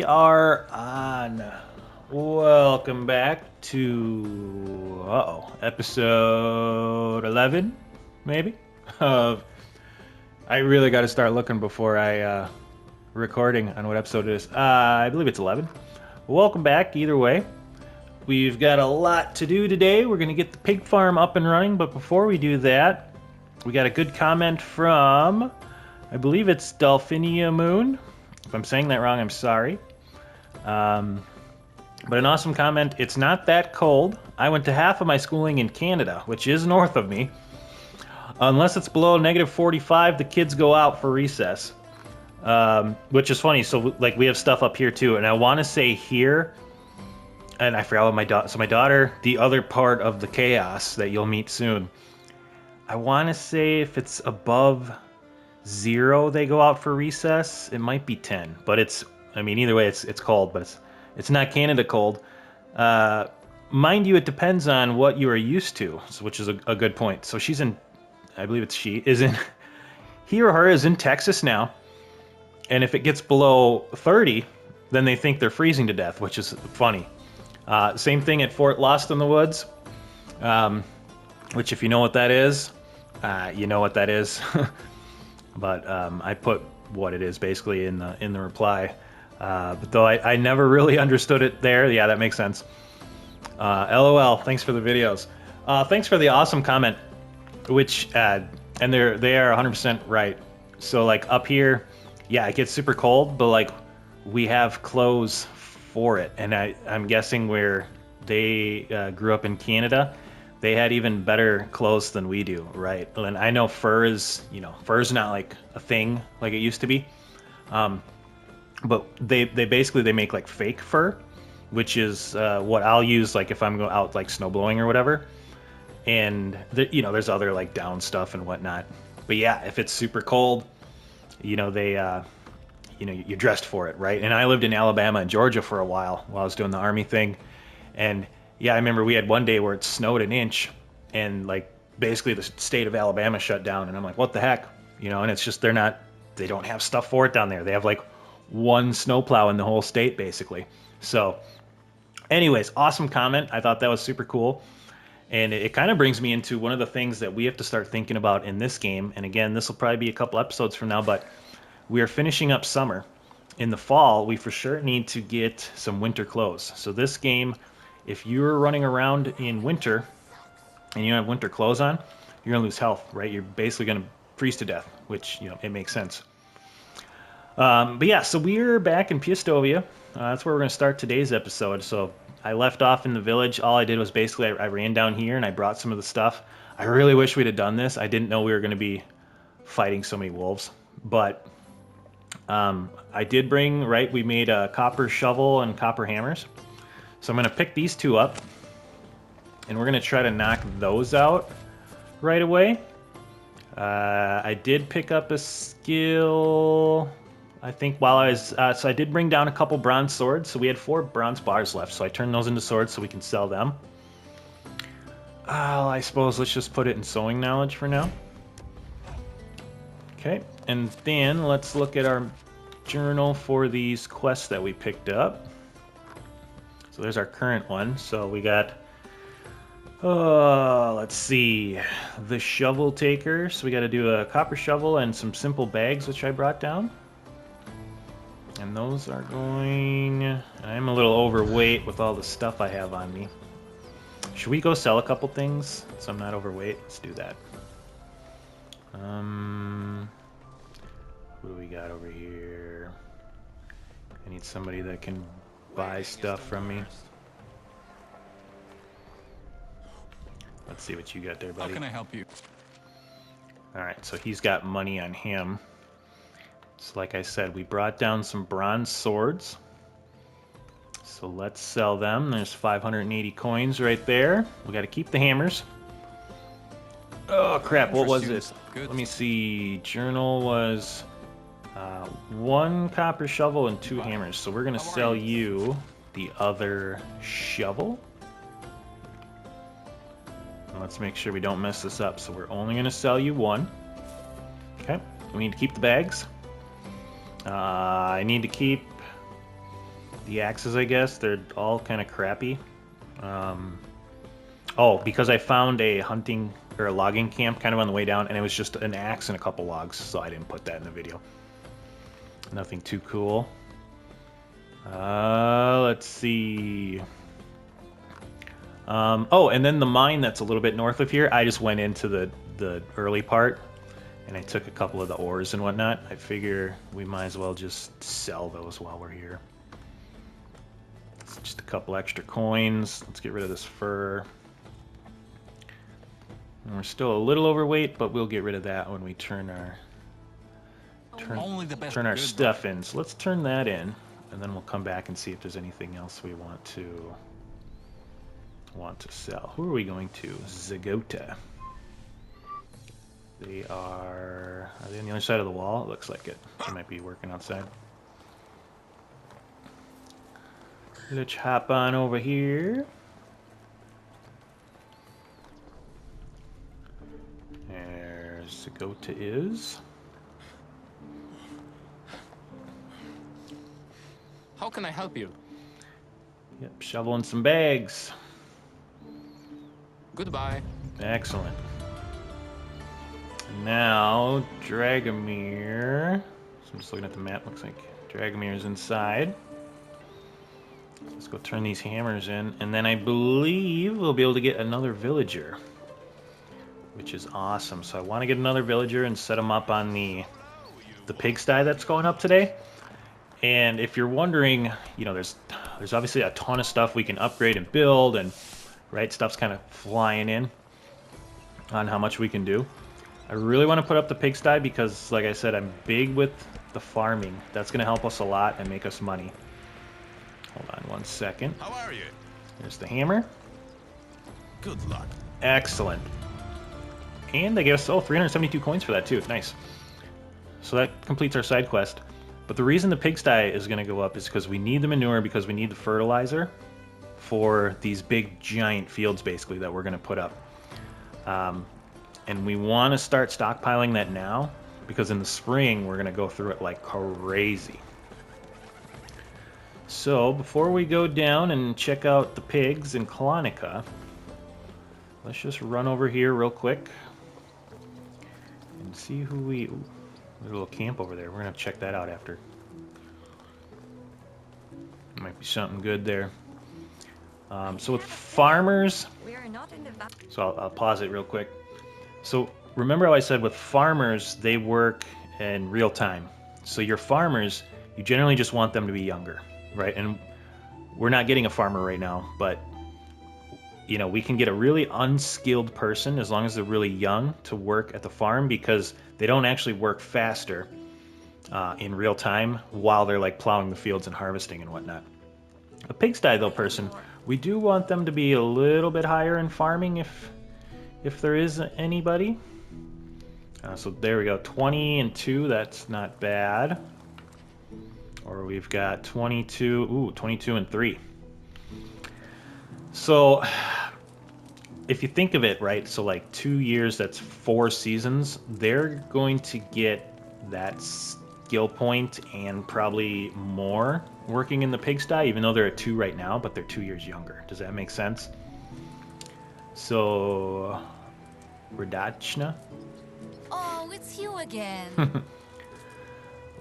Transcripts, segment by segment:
are on. Welcome back to episode 11, maybe. Of I really got to start looking before I recording on what episode it is. I believe it's 11. Welcome back. Either way, we've got a lot to do today. We're gonna get the pig farm up and running, but before we do that, we got a good comment from, I believe it's Delphinia Moon. If I'm saying that wrong, I'm sorry. But an awesome comment. It's not that cold. I went to half of my schooling in Canada, which is north of me. Unless it's below -45, the kids go out for recess. Which is funny. So, like, we have stuff up here too. And I want to say here, and I forgot what my daughter. So my daughter, the other part of the chaos that you'll meet soon. I want to say if it's above 0, they go out for recess. It might be 10, but I mean, either way, it's cold, but it's not Canada cold. Mind you, it depends on what you are used to, which is a good point. So she's in, I believe it's she, is in, he or her is in Texas now, and if it gets below 30, then they think they're freezing to death, which is funny. Same thing at Fort Lost in the Woods, which if you know what that is, you know what that is. But I put what it is basically in the reply. But though I never really understood it there. Yeah, that makes sense. LOL. Thanks for the videos. Thanks for the awesome comment. Which and they are 100% right. So like up here, yeah, it gets super cold, but like we have clothes for it. And I'm guessing where they grew up in Canada, they had even better clothes than we do, right? And I know fur is, fur's not like a thing like it used to be. But they basically they make like fake fur, which is what I'll use like if I'm going out like snow blowing or whatever. And there's other like down stuff and whatnot. But yeah, if it's super cold, they you're dressed for it, right? And I lived in Alabama and Georgia for a while I was doing the army thing, and yeah, I remember we had one day where it snowed an inch, and like basically the state of Alabama shut down, and I'm like, what the heck, And it's just they don't have stuff for it down there. They have like one snowplow in the whole state basically. So, anyways, awesome comment. I thought that was super cool, and it kind of brings me into one of the things that we have to start thinking about in this game. And again, this will probably be a couple episodes from now, but we are finishing up summer. In the fall, we for sure need to get some winter clothes. So this game, if you're running around in winter and you don't have winter clothes on, you're gonna lose health, right? You're basically gonna freeze to death, which it makes sense. But yeah, so we're back in Piastovia. That's where we're gonna start today's episode. So I left off in the village. All I did was basically I ran down here and I brought some of the stuff. I really wish we'd have done this. I didn't know we were gonna be fighting so many wolves, but I did bring, right, we made a copper shovel and copper hammers. So I'm going to pick these two up, and we're going to try to knock those out right away. I did pick up a skill, I think, while I was... so I did bring down a couple bronze swords, so we had 4 bronze bars left, so I turned those into swords so we can sell them. I suppose let's just put it in sewing knowledge for now. Okay, and then let's look at our journal for these quests that we picked up. So there's our current one. So we got, let's see, the shovel taker. So we got to do a copper shovel and some simple bags, which I brought down. And those are going... I'm a little overweight with all the stuff I have on me. Should we go sell a couple things so I'm not overweight? Let's do that. What do we got over here? I need somebody that can buy stuff from me. Let's see what you got there, buddy. How can I help you? Alright, so he's got money on him. So like I said, we brought down some bronze swords. So let's sell them. There's 580 coins right there. We got to keep the hammers. Oh crap, what was it? Let me see. Journal was 1 copper shovel and 2 hammers. So we're going to sell you the other shovel. And let's make sure we don't mess this up. So we're only going to sell you 1. Okay, we need to keep the bags. I need to keep the axes, I guess. They're all kind of crappy. Oh, because I found a hunting or a logging camp kind of on the way down, and it was just an axe and a couple logs, so I didn't put that in the video. Nothing too cool. Let's see. Oh, and then the mine that's a little bit north of here, I just went into the early part, and I took a couple of the ores and whatnot. I figure we might as well just sell those while we're here. It's just a couple extra coins. Let's get rid of this fur. And we're still a little overweight, but we'll get rid of that when we turn our stuff in. So let's turn that in, and then we'll come back and see if there's anything else we want to sell. Who are we going to? Zagota. Are they on the other side of the wall? It looks like it. They might be working outside. Let's hop on over here. There Zagota is. How can I help you? Yep, shoveling some bags. Goodbye. Excellent. Now, Dragomir. So I'm just looking at the map. Looks like Dragomir's inside. Let's go turn these hammers in, and then I believe we'll be able to get another villager, which is awesome. So I want to get another villager and set him up on the pigsty that's going up today. And if you're wondering, you know, there's obviously a ton of stuff we can upgrade and build, and right, stuff's kind of flying in on how much we can do. I really want to put up the pigsty because, like I said, I'm big with the farming. That's going to help us a lot and make us money. Hold on one second. How are you? There's the hammer. Good luck. Excellent. And they gave us, 372 coins for that too. Nice. So that completes our side quest. But the reason the pigsty is going to go up is because we need the manure, because we need the fertilizer for these big giant fields basically that we're going to put up. And we want to start stockpiling that now because in the spring we're going to go through it like crazy. So before we go down and check out the pigs in Colonica, let's just run over here real quick and see who we... Ooh, there's a little camp over there. We're going to check that out after. Might be something good there. So with farmers... So I'll pause it real quick. So remember how I said with farmers, they work in real time. So your farmers, you generally just want them to be younger, right? And we're not getting a farmer right now, but you know, we can get a really unskilled person as long as they're really young to work at the farm because they don't actually work faster in real time while they're like plowing the fields and harvesting and whatnot. A pigsty though person, we do want them to be a little bit higher in farming if there is anybody. So there we go, 20 and 2, that's not bad. Or we've got 22 and 3. So if you think of it, right, so like 2 years, that's 4 seasons, they're going to get that skill point and probably more working in the pigsty, even though they're at 2 right now, but they're 2 years younger. Does that make sense? So, Radachna. Oh, it's you again.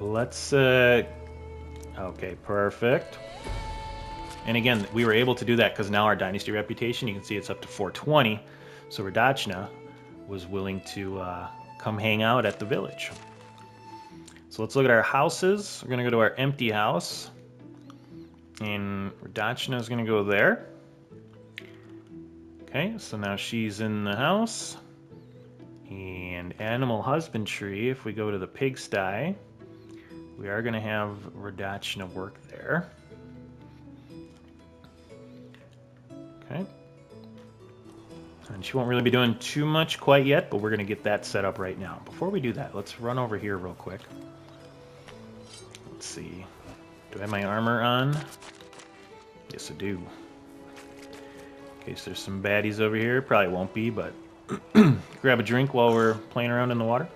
Let's, okay, perfect. And again, we were able to do that because now our Dynasty reputation, you can see it's up to 420. So Radachna was willing to come hang out at the village. So let's look at our houses. We're going to go to our empty house. And Radachna is going to go there. Okay, so now she's in the house. And animal husbandry, if we go to the pigsty, we are going to have Radachna work there. Okay. And she won't really be doing too much quite yet, but we're going to get that set up right now. Before we do that, let's run over here real quick. Let's see. Do I have my armor on? Yes, I do. In case there's some baddies over here. Probably won't be, but grab a drink while we're playing around in the water.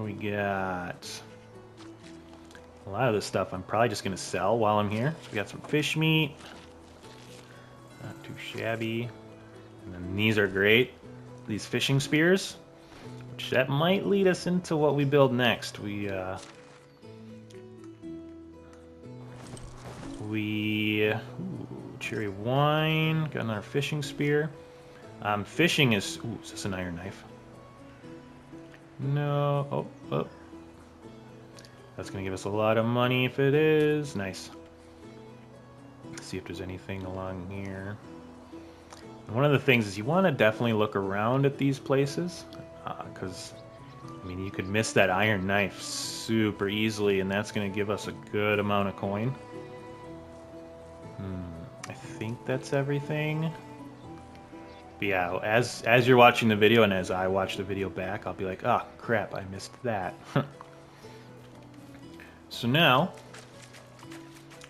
we got a lot of this stuff I'm probably just gonna sell while I'm here. So we got some fish meat. Not too shabby. And then these are great. These fishing spears. Which that might lead us into what we build next. Ooh, cherry wine. Got another fishing spear. Fishing is... Ooh, is this an iron knife? No. Oh. That's going to give us a lot of money if it is. Nice. Let's see if there's anything along here. One of the things is you want to definitely look around at these places. Because, I mean, you could miss that iron knife super easily, and that's going to give us a good amount of coin. I think that's everything. But yeah, as you're watching the video and as I watch the video back, I'll be like, oh, crap, I missed that. So now,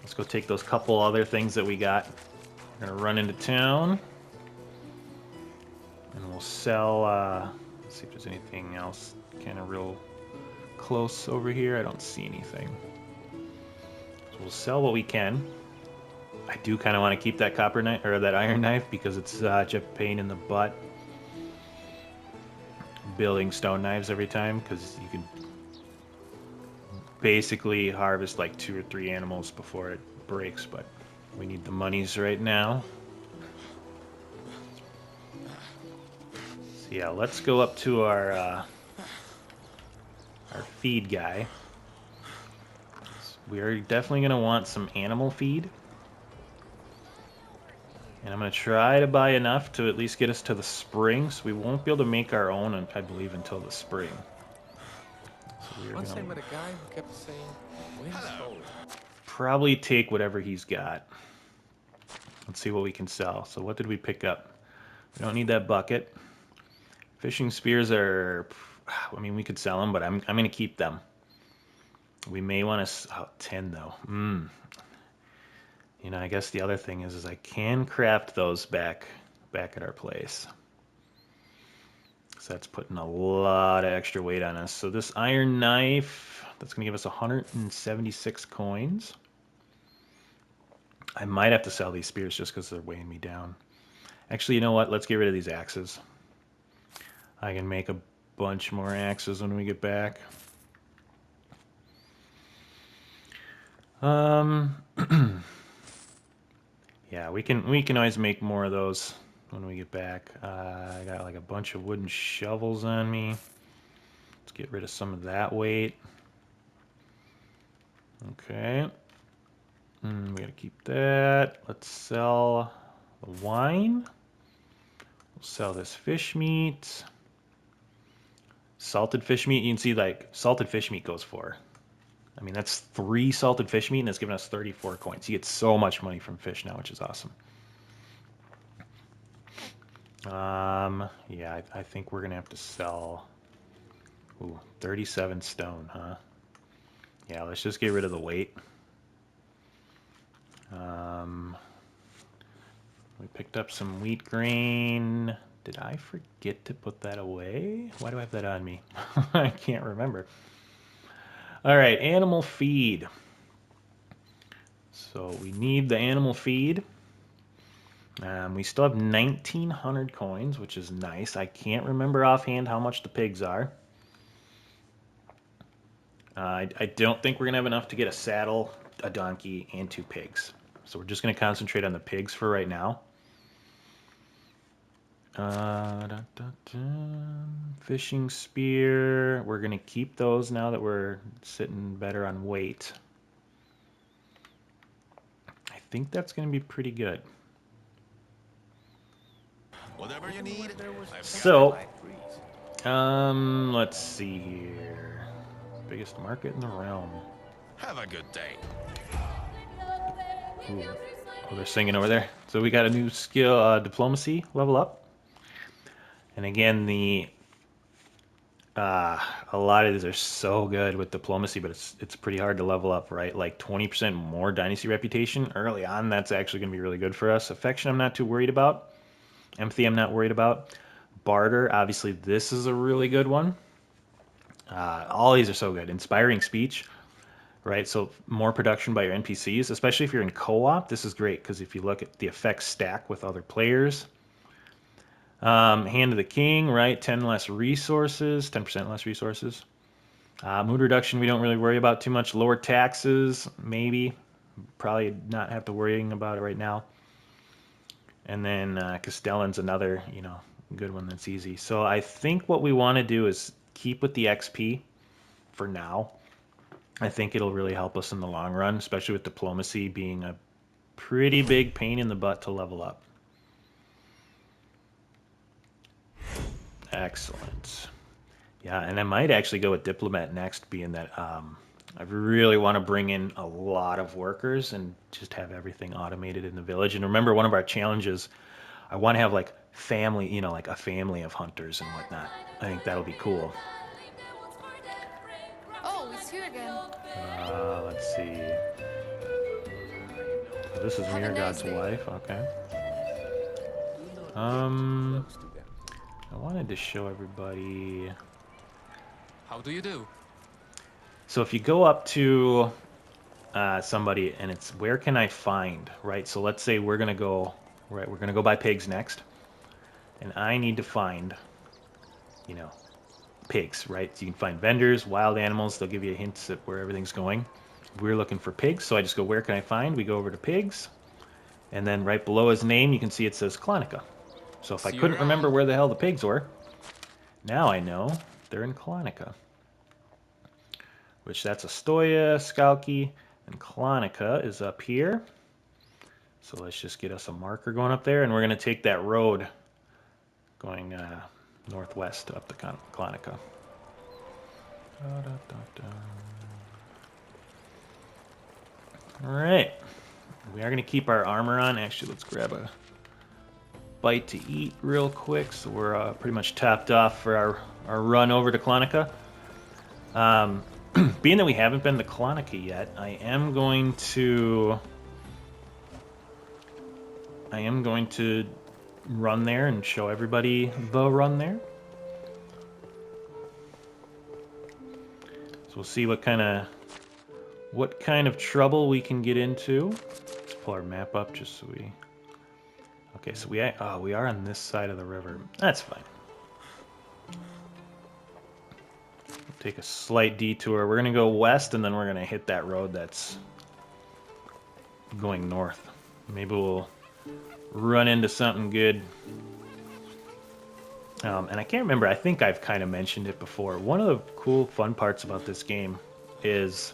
let's go take those couple other things that we got. We're going to run into town. And we'll sell, let's see if there's anything else kind of real close over here. I don't see anything. So we'll sell what we can. I do kind of want to keep that copper knife or that iron knife because it's such a pain in the butt building stone knives every time, because you can basically harvest like 2 or 3 animals before it breaks, but we need the monies right now. So yeah, let's go up to our feed guy. We are definitely going to want some animal feed. And I'm going to try to buy enough to at least get us to the spring, so we won't be able to make our own, I believe, until the spring. So Once I met a guy who kept saying, "Wind's cold." Probably take whatever he's got. Let's see what we can sell. So what did we pick up? We don't need that bucket. Fishing spears are... I mean, we could sell them, but I'm going to keep them. We may want to... Oh, 10, though. You know, I guess the other thing is I can craft those back at our place. So that's putting a lot of extra weight on us. So this iron knife, that's going to give us 176 coins. I might have to sell these spears just because they're weighing me down. Actually, you know what? Let's get rid of these axes. I can make a bunch more axes when we get back. Yeah, we can always make more of those when we get back. I got like a bunch of wooden shovels on me. Let's get rid of some of that weight. Okay. We gotta keep that. Let's sell the wine. We'll sell this fish meat. Salted fish meat, you can see like salted fish meat goes for. I mean, that's 3 salted fish meat and it's giving us 34 coins. You get so much money from fish now, which is awesome. Yeah, I think we're gonna have to sell 37 stone, huh? Yeah, let's just get rid of the weight. We picked up some wheat grain. Did I forget to put that away? Why do I have that on me? I can't remember. All right, animal feed. So we need the animal feed. We still have 1,900 coins, which is nice. I can't remember offhand how much the pigs are. I don't think we're going to have enough to get a saddle, a donkey, and 2 pigs. So we're just going to concentrate on the pigs for right now. Fishing spear. We're going to keep those now that we're sitting better on weight. I think that's going to be pretty good. Whatever you need. So, let's see here. Biggest market in the realm. Have a good day. Ooh. Oh, they're singing over there. So we got a new skill, diplomacy level up. And again, a lot of these are so good with diplomacy, but it's pretty hard to level up, right? Like 20% more dynasty reputation early on. That's actually going to be really good for us. Affection, I'm not too worried about. Empathy, I'm not worried about. Barter, obviously, this is a really good one. All these are so good. Inspiring speech, right? So more production by your NPCs, especially if you're in co-op. This is great because if you look at the effects stack with other players. Hand of the King, right? 10 less resources, 10% less resources. Mood reduction, we don't really worry about too much. Lower taxes, maybe. Probably not have to worrying about it right now. And then Castellan's another, good one that's easy. So I think what we want to do is keep with the XP for now. I think it'll really help us in the long run, especially with diplomacy being a pretty big pain in the butt to level up. Excellent. Yeah, and I might actually go with diplomat next, being that I really want to bring in a lot of workers and just have everything automated in the village. And remember, one of our challenges, I want to have like family, like a family of hunters and whatnot. I think that'll be cool. Oh, it's you again. Let's see. So this is Have a Mirror nice God's day. wife. Okay. Close to them. I wanted to show everybody. How do you do? So if you go up to somebody and it's where can I find, right? So let's say we're gonna go, right? We're gonna go buy pigs next, and I need to find, pigs, right? So you can find vendors, wild animals. They'll give you hints at where everything's going. We're looking for pigs, so I just go, where can I find? We go over to pigs, and then right below his name, you can see it says Klonica. So if I See you couldn't remember around. where the hell the pigs were, now I know they're in Klonica. Which that's Astoya, Skalki, and Klonica is up here. So let's just get us a marker going up there, and we're going to take that road going northwest up to Klonica. All right. We are going to keep our armor on. Actually, let's grab a bite to eat real quick. So we're pretty much tapped off for our run over to Klonica. Being that we haven't been to Klonica yet, I am going to run there and show everybody the run there. So we'll see what kind of trouble we can get into. Let's pull our map up just so we. Okay, so we are on this side of the river. That's fine. We'll take a slight detour. We're gonna go west, and then we're gonna hit that road that's going north. Maybe we'll run into something good. And I can't remember. I think I've kind of mentioned it before. One of the cool, fun parts about this game is,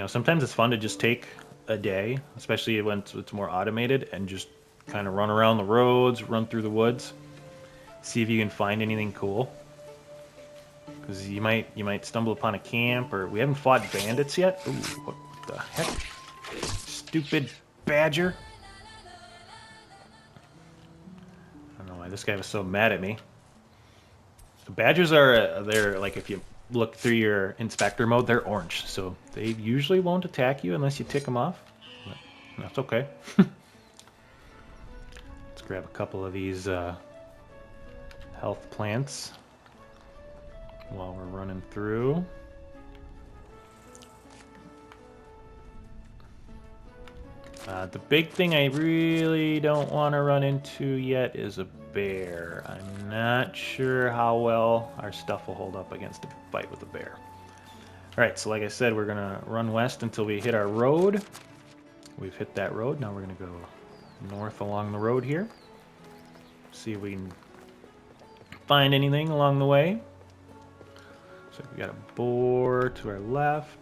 sometimes it's fun to just take a day, especially when it's more automated, and just kind of run around the roads, run through the woods, see if you can find anything cool. Because you might stumble upon a camp, or we haven't fought bandits yet. Ooh, what the heck? Stupid badger. I don't know why this guy was so mad at me. The badgers they're like, if you look through your inspector mode, they're orange, so they usually won't attack you unless you tick them off. But that's okay. Let's grab a couple of these health plants while we're running through. The big thing I really don't want to run into yet is a bear. I'm not sure how well our stuff will hold up against a fight with a bear. Alright, so like I said, we're going to run west until we hit our road. We've hit that road. Now we're going to go north along the road here. See if we can find anything along the way. So we got a boar to our left.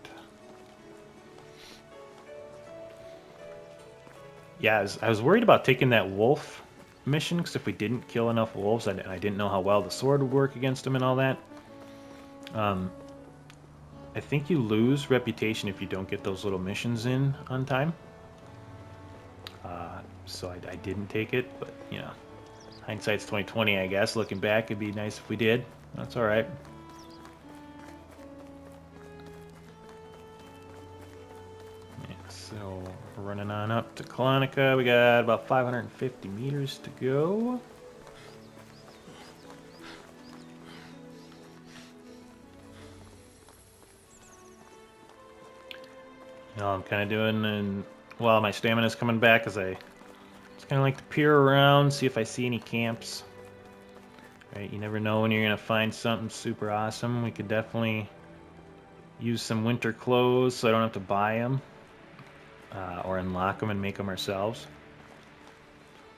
Yeah, I was worried about taking that wolf mission, because if we didn't kill enough wolves, and I didn't know how well the sword would work against them and all that. I think you lose reputation if you don't get those little missions in on time. So I didn't take it, but, hindsight's 20/20, I guess. Looking back, it'd be nice if we did. That's all right. So we're running on up to Klonica. We got about 550 meters to go. I'm kind of doing, and while my stamina's coming back, as I just kind of like to peer around, see if I see any camps. Right, you never know when you're gonna find something super awesome. We could definitely use some winter clothes, so I don't have to buy them or unlock them and make them ourselves.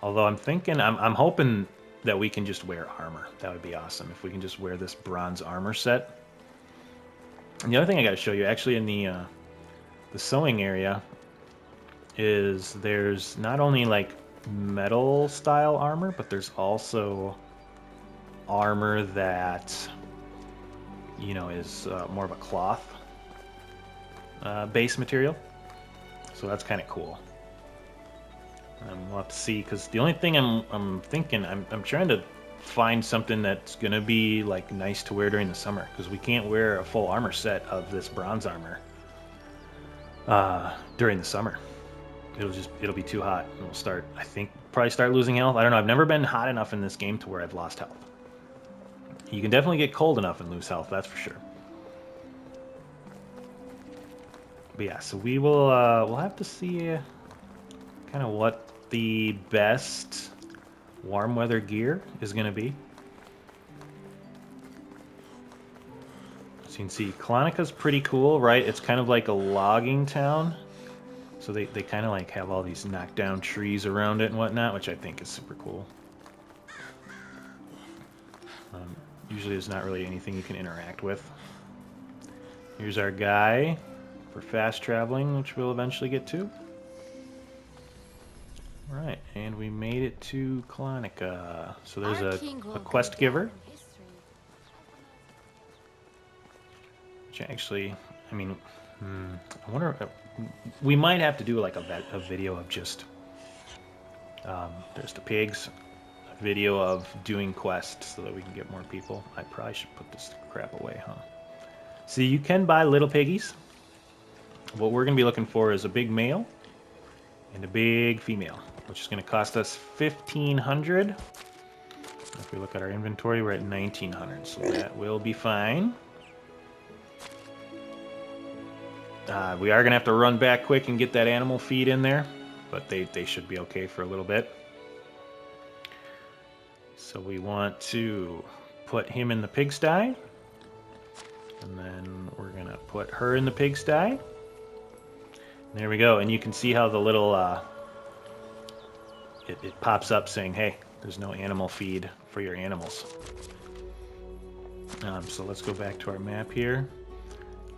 Although I'm hoping that we can just wear armor. That would be awesome if we can just wear this bronze armor set. And the other thing I got to show you, actually, in the sewing area, is there's not only like metal style armor, but there's also armor that is more of a cloth base material. So that's kind of cool. We'll have to see, because the only thing I'm thinking, I'm trying to find something that's gonna be like nice to wear during the summer, because we can't wear a full armor set of this bronze armor during the summer. It'll be too hot, and we'll probably start losing health. I don't know. I've never been hot enough in this game to where I've lost health. You can definitely get cold enough and lose health, that's for sure. But yeah, so we'll have to see kind of what the best warm weather gear is going to be. So you can see Klonika's pretty cool, right? It's kind of like a logging town. So they kind of like have all these knocked down trees around it and whatnot, which I think is super cool. Usually there's not really anything you can interact with. Here's our guy for fast traveling, which we'll eventually get to. Alright, and we made it to Klonika. So there's a quest giver. Which actually, I mean, I wonder if we might have to do like a video of just, there's the pigs, a video of doing quests so that we can get more people. I probably should put this crap away, huh? See, you can buy little piggies. What we're going to be looking for is a big male and a big female, which is going to cost us 1,500. If we look at our inventory, we're at 1,900, so that will be fine. We are going to have to run back quick and get that animal feed in there, but they should be okay for a little bit. So we want to put him in the pigsty, and then we're going to put her in the pigsty. There we go, and you can see how the little, it pops up saying, hey, there's no animal feed for your animals. So let's go back to our map here.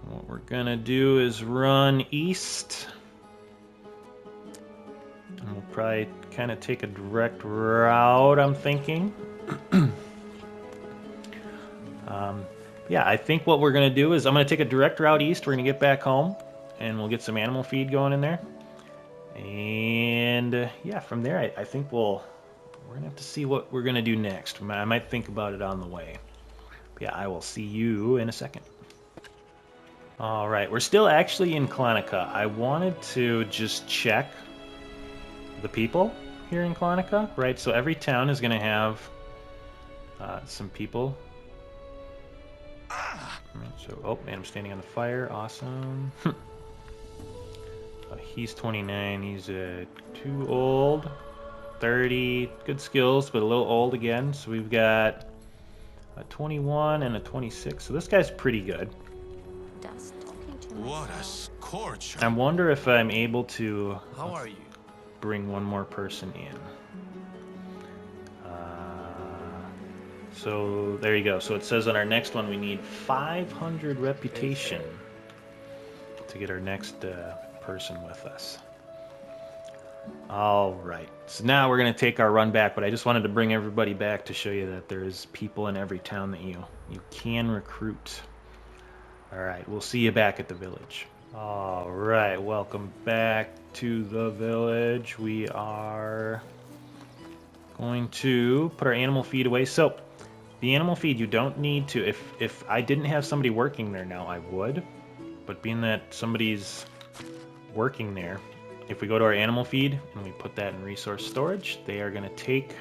What we're gonna do is run east. And we'll probably kind of take a direct route, I'm thinking. Yeah, I think what we're gonna do is I'm gonna take a direct route east. We're gonna get back home, and we'll get some animal feed going in there. And yeah, from there, I think we're gonna have to see what we're gonna do next. I might think about it on the way. But yeah, I will see you in a second. All right, we're still actually in Klonika. I wanted to just check the people here in Klonika, right? So every town is gonna have some people. So, oh man, I'm standing on the fire. Awesome. He's 29. He's too old. 30. Good skills, but a little old again. So we've got a 21 and a 26. So this guy's pretty good. What a scorcher. I wonder if I'm able to How are you? bring one more person in. So there you go. So it says on our next one we need 500 reputation to get our next person with us. All right. So now we're going to take our run back, but I just wanted to bring everybody back to show you that there's people in every town that you can recruit. All right. We'll see you back at the village. All right. Welcome back to the village. We are going to put our animal feed away. So the animal feed, you don't need to. If I didn't have somebody working there now, I would. But being that somebody's working there, if we go to our animal feed and we put that in resource storage, they are going to take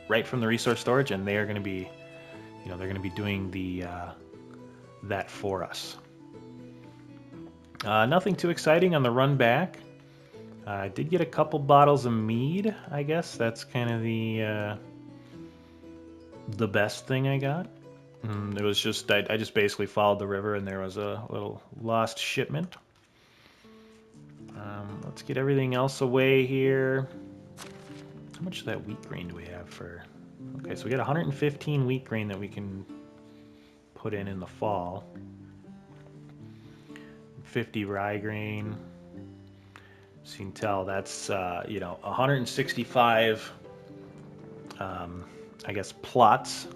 right from the resource storage, and they are going to be, they're going to be doing the that for us. Nothing too exciting on the run back. I did get a couple bottles of mead, I guess. That's kind of the best thing I got. It was just, I just basically followed the river and there was a little lost shipment. Let's get everything else away here. How much of that wheat grain do we have for... Okay, so we got 115 wheat grain that we can put in the fall. 50 rye grain. So you can tell that's, 165, I guess, plots,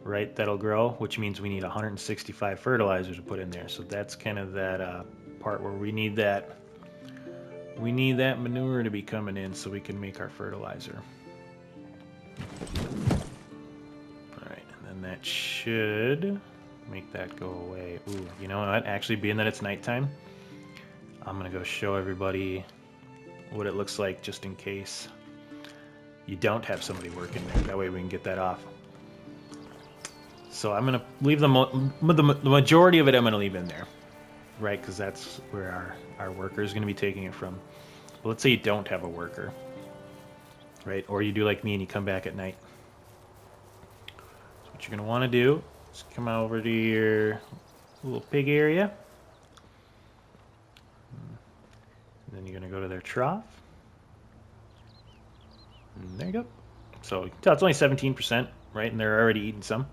right, that'll grow, which means we need 165 fertilizers to put in there. So that's kind of that part where we need that manure to be coming in so we can make our fertilizer. All right, and then that should make that go away. Ooh, you know what? Actually, being that it's nighttime, I'm gonna go show everybody what it looks like just in case you don't have somebody working there. That way we can get that off. So I'm gonna leave the majority of it. I'm gonna leave in there, right? Because that's where our worker is gonna be taking it from. But let's say you don't have a worker, right? Or you do like me and you come back at night. So what you're gonna want to do is come over to your little pig area. And then you're gonna go to their trough. And there you go. So you can tell it's only 17%, right? And they're already eating some.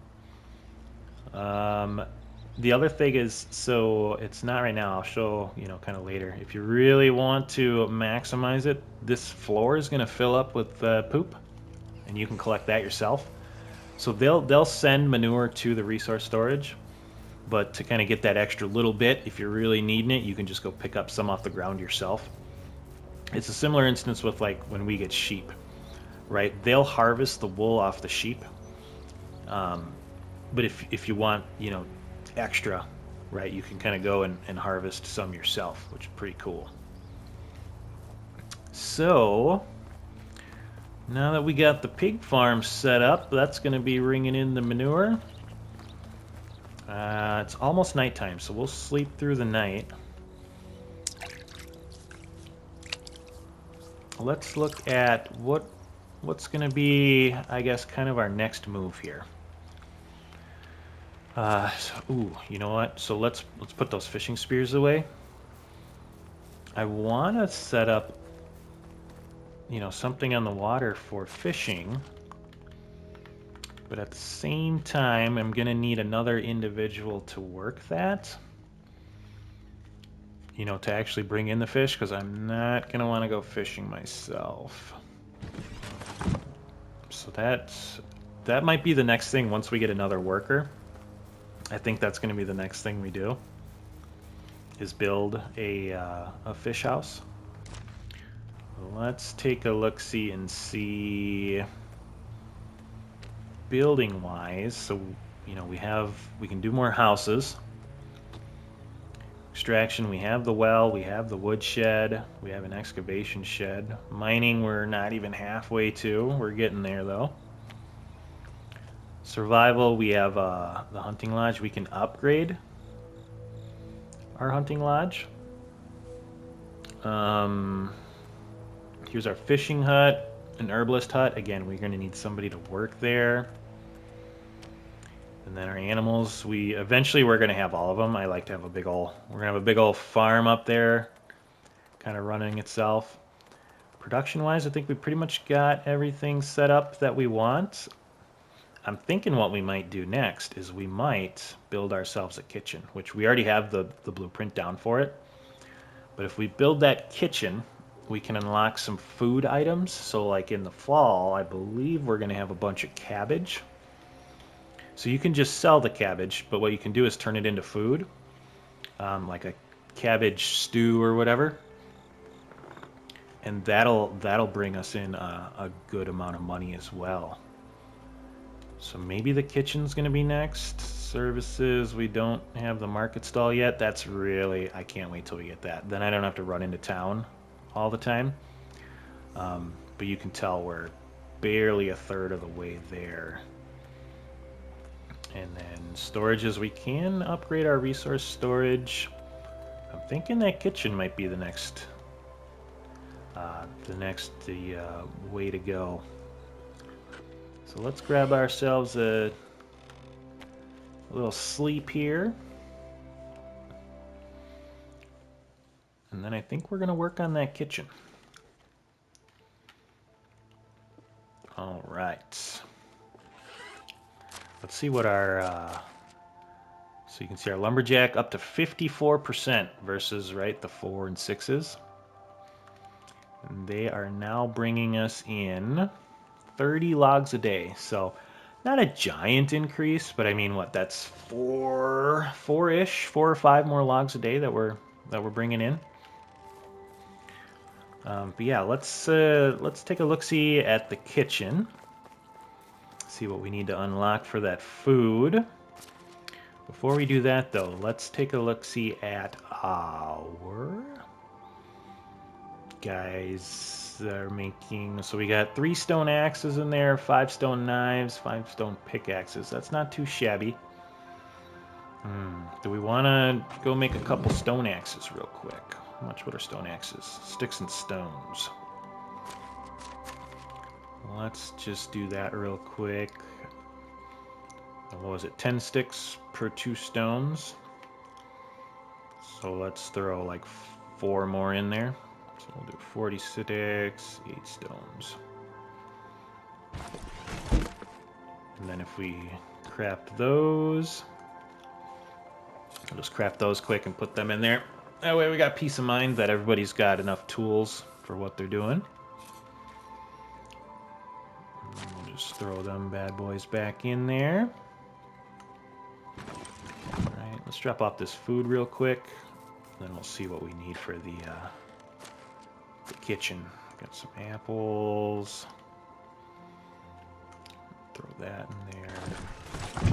The other thing is, so it's not right now, I'll show, kind of later. If you really want to maximize it, this floor is going to fill up with poop, and you can collect that yourself. So they'll send manure to the resource storage, but to kind of get that extra little bit, if you're really needing it, you can just go pick up some off the ground yourself. It's a similar instance with like when we get sheep, right? They'll harvest the wool off the sheep. But if you want, extra, right, you can kind of go and harvest some yourself, which is pretty cool. So now that we got the pig farm set up, that's going to be bringing in the manure. It's almost nighttime, so we'll sleep through the night. Let's look at what's going to be, I guess, kind of our next move here. Ooh, you know what? So let's put those fishing spears away. I want to set up, something on the water for fishing. But at the same time, I'm going to need another individual to work that. To actually bring in the fish, because I'm not going to want to go fishing myself. So that might be the next thing once we get another worker. I think that's going to be the next thing we do, is build a fish house. Let's take a look-see and see building-wise. So, we can do more houses. Extraction, we have the well, we have the wood shed, we have an excavation shed. Mining, we're not even halfway to. We're getting there, though. Survival, we have the hunting lodge. We can upgrade our hunting lodge. Here's our fishing hut, an herbalist hut. Again, we're going to need somebody to work there. And then our animals, eventually we're going to have all of them. I like to have we're going to have a big old farm up there, kind of running itself. Production-wise, I think we pretty much got everything set up that we want. I'm thinking what we might do next is we might build ourselves a kitchen, which we already have the blueprint down for it. But if we build that kitchen, we can unlock some food items. So like in the fall, I believe we're going to have a bunch of cabbage. So you can just sell the cabbage, but what you can do is turn it into food, like a cabbage stew or whatever. And that'll bring us in a good amount of money as well. So maybe the kitchen's going to be next. Services, we don't have the market stall yet. That's really, I can't wait till we get that. Then I don't have to run into town all the time. But you can tell we're barely a third of the way there. And then storages, we can upgrade our resource storage. I'm thinking that kitchen might be the next way to go. So let's grab ourselves a little sleep here. And then I think we're going to work on that kitchen. All right. Let's see what our... so you can see our lumberjack up to 54% versus, right, the 4 and 6s. And they are now bringing us in 30 logs a day. So not a giant increase, but I mean, what, that's four-ish, 4 or 5 more logs a day that we're bringing in. But yeah, let's take a look-see at the kitchen. See what we need to unlock for that food. Before we do that, though, let's take a look-see at our guys that are making... So we got 3 stone axes in there, 5 stone knives, 5 stone pickaxes. That's not too shabby. Do we want to go make a couple stone axes real quick? How much? What are stone axes? Sticks and stones. Let's just do that real quick. What was it? 10 sticks per 2 stones. So let's throw like 4 more in there. So we'll do 40 sticks, 8 stones. And then if we craft those, I'll just craft those quick and put them in there. That way we got peace of mind that everybody's got enough tools for what they're doing. And we'll just throw them bad boys back in there. Alright, let's drop off this food real quick. Then we'll see what we need for the kitchen. Got some apples. Throw that in there.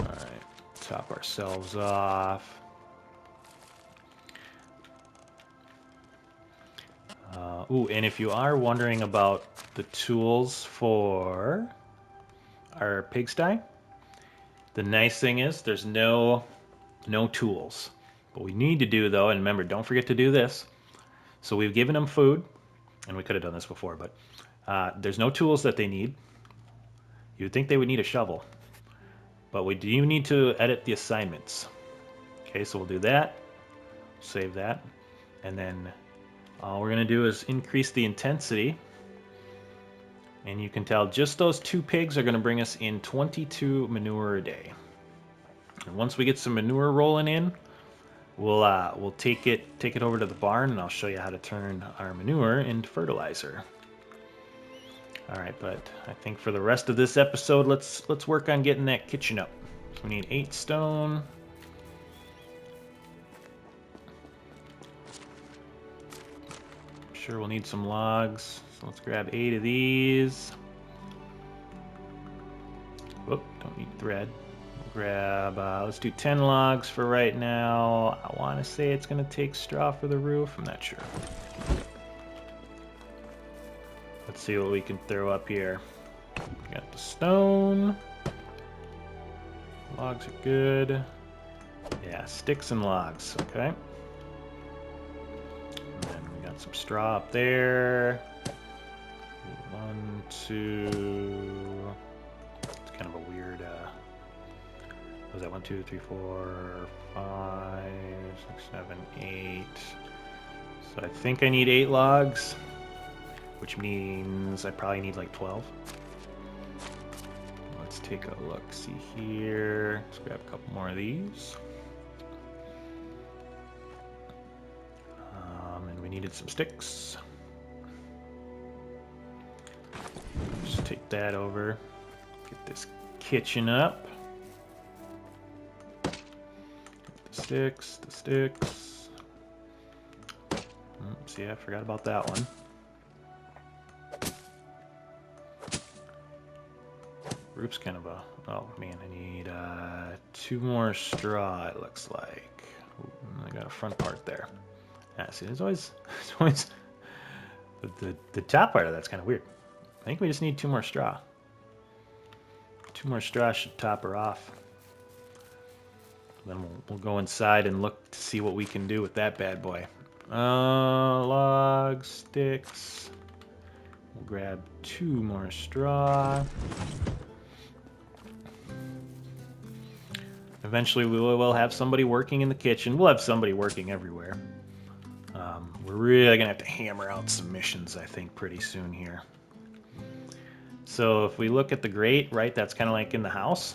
Alright, top ourselves off. Ooh, and if you are wondering about the tools for our pigsty, the nice thing is there's no tools. What we need to do, though, and remember, don't forget to do this. So we've given them food, and we could have done this before, but there's no tools that they need. You would think they would need a shovel, but we do need to edit the assignments. Okay, so we'll do that, save that, and then all we're going to do is increase the intensity. And you can tell just those 2 pigs are going to bring us in 22 manure a day. And once we get some manure rolling in, we'll take it over to the barn, and I'll show you how to turn our manure into fertilizer. All right, but I think for the rest of this episode, let's work on getting that kitchen up. So we need 8 stone. Sure, we'll need some logs, so let's grab 8 of these. Whoop, don't need thread. We'll grab, let's do 10 logs for right now. I want to say it's going to take straw for the roof. I'm not sure. Let's see what we can throw up here. We got the stone. Logs are good. Yeah, sticks and logs, okay. Some straw up there. 1, 2. It's kind of a weird. What was that? 1, 2, 3, 4, 5, 6, 7, 8. So I think I need 8 logs, which means I probably need like 12. Let's take a look. See here. Let's grab a couple more of these. And we needed some sticks. Just take that over. Get this kitchen up. The sticks, the sticks. See, I forgot about that one. Roof's kind of a... Oh, man, I need 2 more straw, it looks like. Ooh, I got a front part there. Yeah, see, there's always the top part of that's kind of weird. I think we just need 2 more straw. 2 more straw should top her off. Then we'll go inside and look to see what we can do with that bad boy. Log, sticks. We'll grab 2 more straw. Eventually we will have somebody working in the kitchen. We'll have somebody working everywhere. We're really going to have to hammer out some missions, I think, pretty soon here. So if we look at the grate, right, that's kind of like in the house.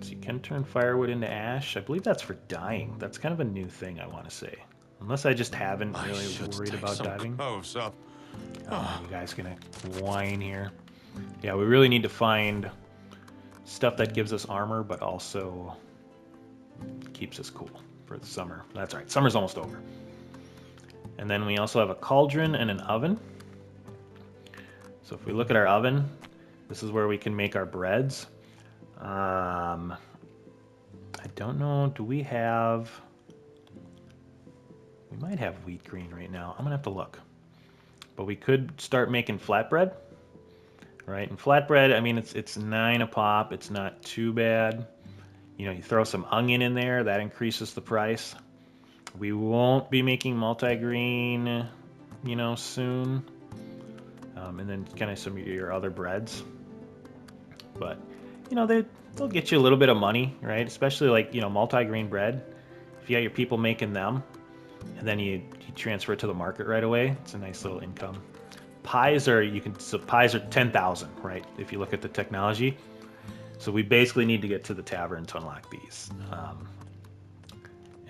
So you can turn firewood into ash. I believe that's for dyeing. That's kind of a new thing, I want to say. Unless I just haven't I really should worried take about some diving. clothes off. You guys gonna whine here. Yeah, we really need to find stuff that gives us armor, but also keeps us cool for the summer. That's right, summer's almost over. And then we also have a cauldron and an oven. So if we look at our oven, this is where we can make our breads. I don't know, do we have... We might have wheat green right now. I'm gonna have to look. But we could start making flatbread, right? And flatbread, I mean, it's 9 a pop. It's not too bad. You know, you throw some onion in there, that increases the price. We won't be making multi-green, you know, soon. And then kind of some of your other breads. But, you know, they'll get you a little bit of money, right? Especially like, you know, multi-grain bread. If you got your people making them, and then you transfer it to the market right away, it's a nice little income. Pies are, pies are 10,000, right? If you look at the technology. So we basically need to get to the tavern to unlock these.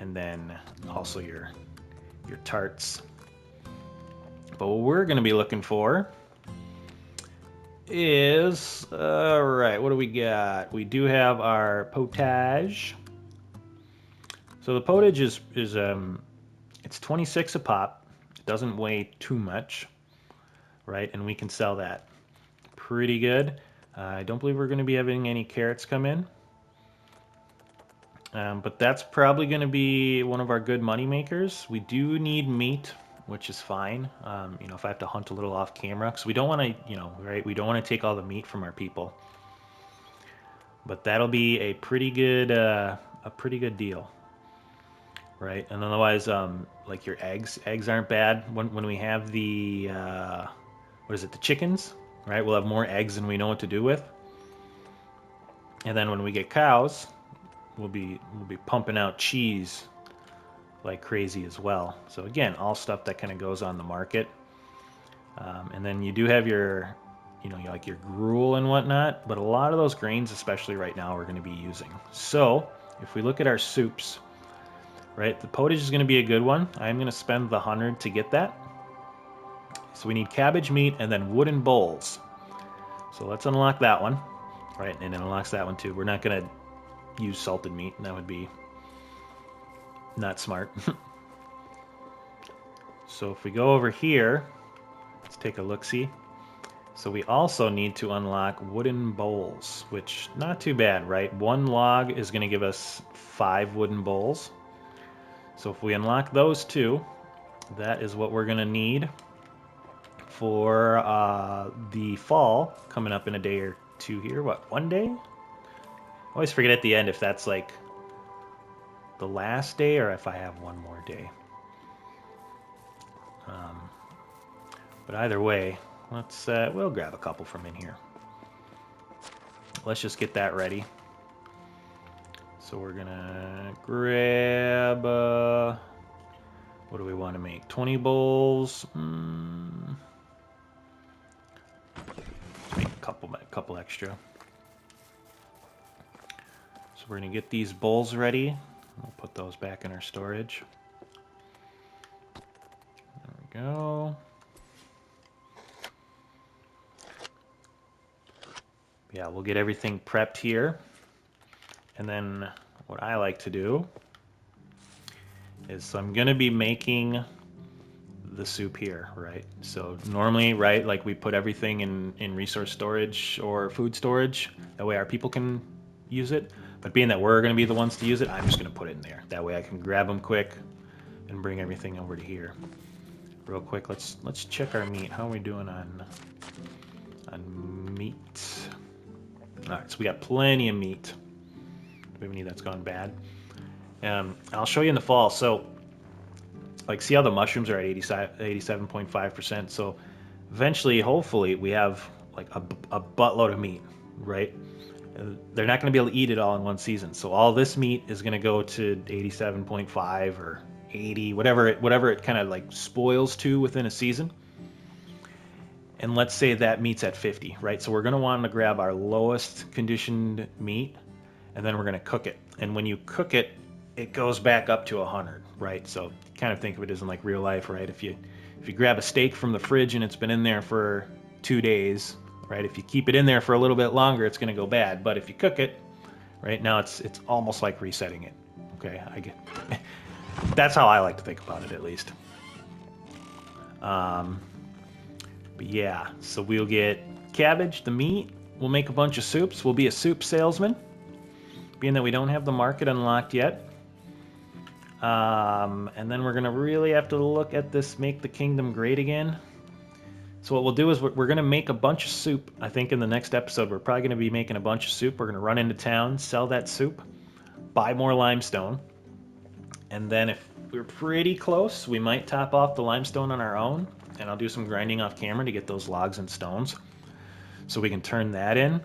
And then also your tarts. But what we're going to be looking for is, all right, what do we got? We do have our potage. So the potage is it's 26 a pop. It doesn't weigh too much, right? And we can sell that pretty good. I don't believe we're going to be having any carrots come in. But that's probably going to be one of our good money makers. We do need meat, which is fine. You know, if I have to hunt a little off camera, because we don't want to, you know, right? We don't want to take all the meat from our people. But that'll be a pretty good deal, right? And otherwise, like your eggs aren't bad. When we have the what is it, the chickens, right? We'll have more eggs than we know what to do with. And then when we get cows, we'll be pumping out cheese like crazy as well. So again, all stuff that kind of goes on the market. And then you do have your, you know, like your gruel and whatnot, but a lot of those grains, especially right now, we're going to be using. So if we look at our soups, right, the potage is going to be a good one. I'm going to spend the 100 to get that. So we need cabbage meat and then wooden bowls. So let's unlock that one, right, and it unlocks that one too. We're not going to use salted meat, and that would be not smart. So if we go over here, let's take a look-see. So we also need to unlock wooden bowls, which not too bad, right? 1 log is going to give us 5 wooden bowls. So if we unlock those 2, that is what we're going to need for the fall coming up in a day or 2 here. What, 1 day? I always forget at the end if that's like the last day or if I have 1 more day. But either way, let's we'll grab a couple from in here. Let's just get that ready. So we're gonna grab what do we want to make? 20 bowls. Let's make a couple extra. So we're gonna get these bowls ready. We'll put those back in our storage. There we go. Yeah, we'll get everything prepped here. And then what I like to do is, so I'm going to be making the soup here, right? So normally, right, like we put everything in resource storage or food storage. That way our people can use it. But being that we're going to be the ones to use it, I'm just going to put it in there. That way I can grab them quick and bring everything over to here. Real quick, let's check our meat. How are we doing on meat? All right, so we got plenty of meat. we have any that's gone bad. I'll show you in the fall. So, like, see how the mushrooms are at 87.5%. So, eventually, hopefully, we have like a buttload of meat, right? They're not going to be able to eat it all in one season. So all this meat is going to go to 87.5 or 80, whatever it kind of like spoils to within a season. And let's say that meat's at 50, right? So we're going to want to grab our lowest conditioned meat, and then we're going to cook it. And when you cook it, it goes back up to 100, right? So kind of think of it as in like real life, right? If you grab a steak from the fridge and it's been in there for 2 days, right? If you keep it in there for a little bit longer, it's going to go bad. But if you cook it, right now, it's almost like resetting it. Okay, that's how I like to think about it, at least. But yeah, so we'll get cabbage, the meat. We'll make a bunch of soups. We'll be a soup salesman, being that we don't have the market unlocked yet. And then we're going to really have to look at this Make the Kingdom Great Again. So what we'll do is we're going to make a bunch of soup. I think in the next episode, we're probably going to be making a bunch of soup. We're going to run into town, sell that soup, buy more limestone. And then if we're pretty close, we might top off the limestone on our own. And I'll do some grinding off camera to get those logs and stones so we can turn that in.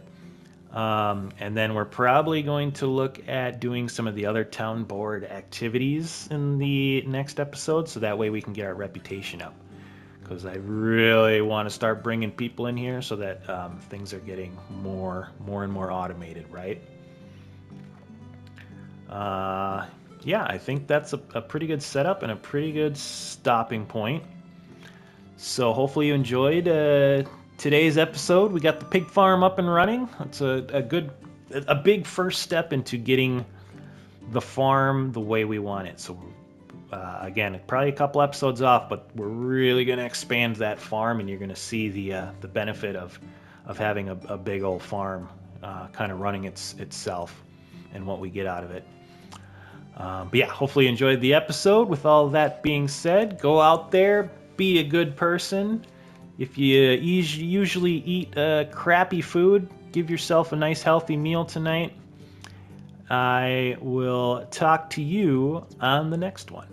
And then we're probably going to look at doing some of the other town board activities in the next episode, so that way we can get our reputation up. Because I really want to start bringing people in here so that things are getting more and more automated, right? Yeah, I think that's a pretty good setup and a pretty good stopping point. So hopefully you enjoyed today's episode. We got the pig farm up and running. It's a big first step into getting the farm the way we want it. So again, probably a couple episodes off, but we're really going to expand that farm, and you're going to see the benefit of having a big old farm kind of running itself and what we get out of it. But yeah, hopefully you enjoyed the episode. With all that being said, go out there, be a good person. If you usually eat crappy food, give yourself a nice healthy meal tonight. I will talk to you on the next one.